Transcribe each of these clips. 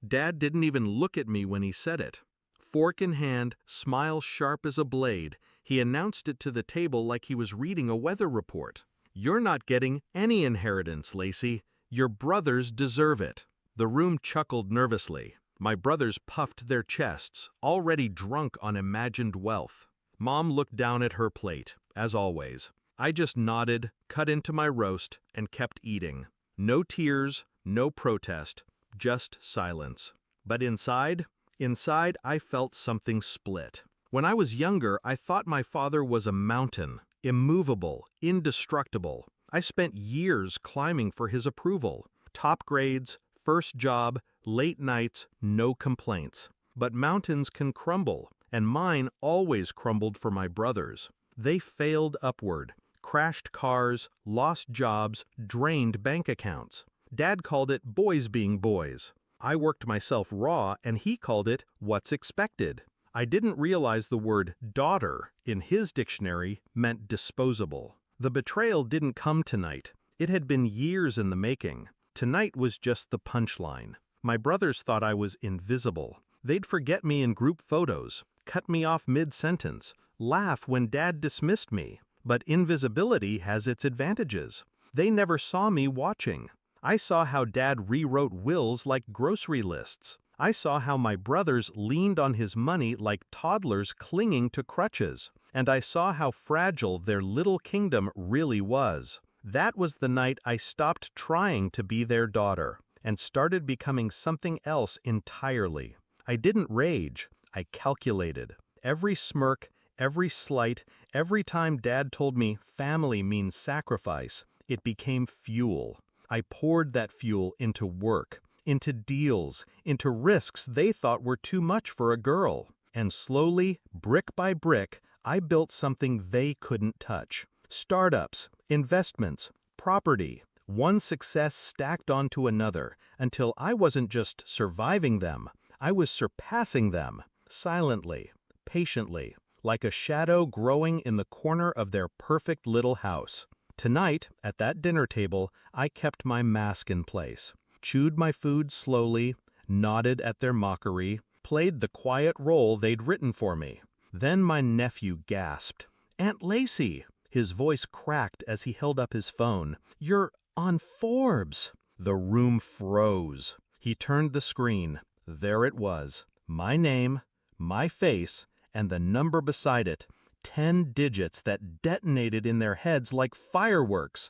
Dad didn't even look at me when he said it. Fork in hand, smile sharp as a blade, he announced it to the table like he was reading a weather report. "You're not getting any inheritance, Lacey. Your brothers deserve it." The room chuckled nervously. My brothers puffed their chests, already drunk on imagined wealth. Mom looked down at her plate, as always. I just nodded, cut into my roast, and kept eating. No tears, no protest, just silence. But inside I felt something split. When I was younger, I thought my father was a mountain, immovable, indestructible. I spent years climbing for his approval. Top grades, first job, late nights, no complaints. But mountains can crumble, and mine always crumbled for my brothers. They failed upward, crashed cars, lost jobs, drained bank accounts. Dad called it boys being boys. I worked myself raw, and he called it what's expected. I didn't realize the word daughter in his dictionary meant disposable. The betrayal didn't come tonight. It had been years in the making. Tonight was just the punchline. My brothers thought I was invisible. They'd forget me in group photos, cut me off mid-sentence, laugh when Dad dismissed me. But invisibility has its advantages. They never saw me watching. I saw how Dad rewrote wills like grocery lists. I saw how my brothers leaned on his money like toddlers clinging to crutches. And I saw how fragile their little kingdom really was. That was the night I stopped trying to be their daughter and started becoming something else entirely. I didn't rage. I calculated. Every smirk, every slight, every time Dad told me family means sacrifice, it became fuel. I poured that fuel into work, into deals, into risks they thought were too much for a girl. And slowly, brick by brick, I built something they couldn't touch. Startups, investments, property, one success stacked onto another, until I wasn't just surviving them, I was surpassing them, silently, patiently, like a shadow growing in the corner of their perfect little house. Tonight, at that dinner table, I kept my mask in place, chewed my food slowly, nodded at their mockery, played the quiet role they'd written for me. Then my nephew gasped. "Aunt Lacey!" His voice cracked as he held up his phone. "You're on Forbes!" The room froze. He turned the screen. There it was. My name, my face, and the number beside it. 10 digits that detonated in their heads like fireworks.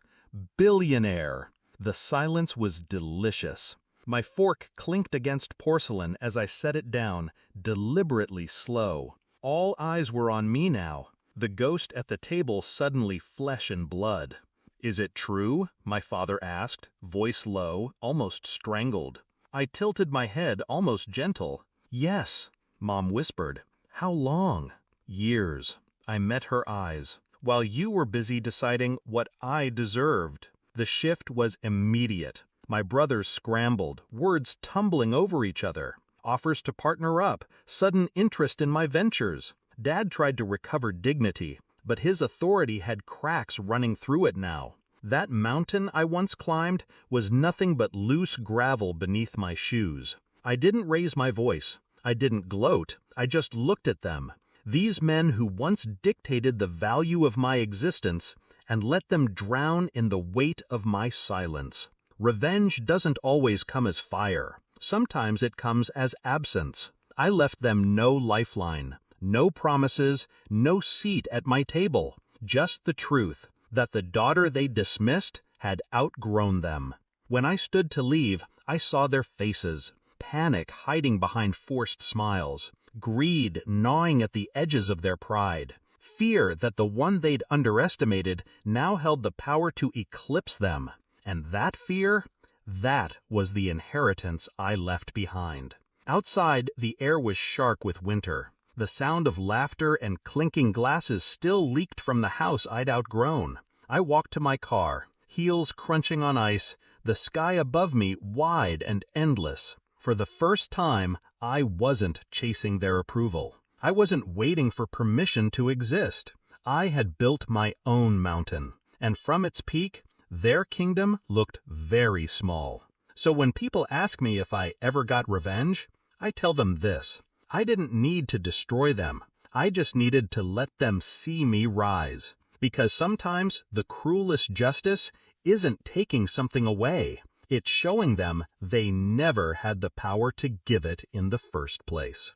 Billionaire. The silence was delicious. My fork clinked against porcelain as I set it down, deliberately slow. All eyes were on me now. The ghost at the table suddenly flesh and blood. "Is it true?" my father asked, voice low, almost strangled. I tilted my head, almost gentle. "Yes," Mom whispered. "How long?" "Years." I met her eyes. "While you were busy deciding what I deserved." The shift was immediate. My brothers scrambled, words tumbling over each other. Offers to partner up, sudden interest in my ventures. Dad tried to recover dignity, but his authority had cracks running through it now. That mountain I once climbed was nothing but loose gravel beneath my shoes. I didn't raise my voice. I didn't gloat. I just looked at them. These men who once dictated the value of my existence, and let them drown in the weight of my silence. Revenge doesn't always come as fire. Sometimes it comes as absence. I left them no lifeline, no promises, no seat at my table. Just the truth, that the daughter they dismissed had outgrown them. When I stood to leave, I saw their faces, panic hiding behind forced smiles, greed gnawing at the edges of their pride, fear that the one they'd underestimated now held the power to eclipse them. And that fear, that was the inheritance I left behind. Outside, the air was sharp with winter. The sound of laughter and clinking glasses still leaked from the house I'd outgrown. I walked to my car, heels crunching on ice, the sky above me wide and endless. For the first time, I wasn't chasing their approval. I wasn't waiting for permission to exist. I had built my own mountain, and from its peak, their kingdom looked very small. So when people ask me if I ever got revenge, I tell them this: I didn't need to destroy them. I just needed to let them see me rise. Because sometimes the cruelest justice isn't taking something away. It's showing them they never had the power to give it in the first place.